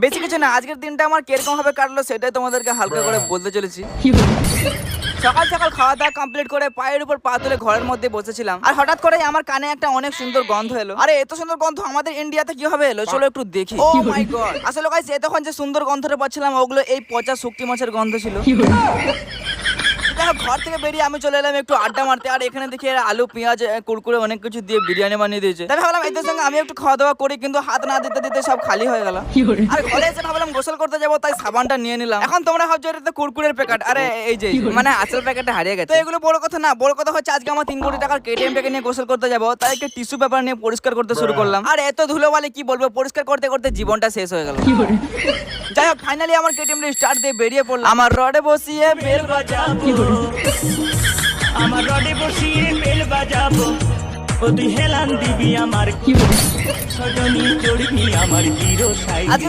বেশি কিছু না, আজকের দিনটা আমার কিরকম ভাবে কাটলো সেটাই তোমাদেরকে হালকা করে বলতে চলেছি। সকাল সকাল খাওয়া দাওয়া কমপ্লিট করে পায়ের উপর পা তুলে ঘরের মধ্যে বসেছিলাম, আর হঠাৎ করে আমার কানে একটা অনেক সুন্দর গন্ধ এলো। আরে এত সুন্দর গন্ধ আমাদের ইন্ডিয়াতে কিভাবে এলো, চলো একটু দেখি। ও মাই গড, আসলে গাইস এতক্ষণ যে সুন্দর গন্ধটা পাচ্ছিলাম ওগুলো এই পচা শুটকি মাছের গন্ধ ছিল। ঘর থেকে বেরিয়ে আমি চলে এলাম একটু আড্ডা মারতে, আর এখানে দেখি এরা আলু পেঁয়াজ কুরকুরে অনেক কিছু দিয়ে বিরিয়ানি বানিয়ে দিয়েছে। তাই ভাবলাম এদের সঙ্গে আমি একটু খাওয়া দাওয়া করি, কিন্তু হাত না দিতে দিতে সব খালি হয়ে গেল। আর ঘরে এসে ভাবলাম গোসল করতে যাবো, তাই সাবানটা নিয়ে নিলাম। এখন তোমরা ভাবছো এটা তো কুরকুরের প্যাকেট, আরে এই যে মানে আসল প্যাকেটটা হারিয়ে গেছে। তো এগুলো বড় কথা না, বড় কথা হচ্ছে আজকে আমার 3 কোটি টাকার কেটিএম টাকে নিয়ে গোসল করতে যাবো, তাই একটা টিস্যু পেপার নিয়ে পরিষ্কার করতে শুরু করলাম। আর এত ধুলোবালি কি বলবো, পরিষ্কার করতে করতে জীবনটা শেষ হয়ে গেল। যাই হোক ফাইনালি আমার কেটিএমটা স্টার্ট দিয়ে বেরিয়ে পড়লাম। আমার রডে বসিয়ে বেল বাজাবো, আমার রডে বসিয়ে বেল বাজাবো, ও তুই হেলান দিবি আমার সজনী চড়বি আমার হিরো সাইকেল। আজকে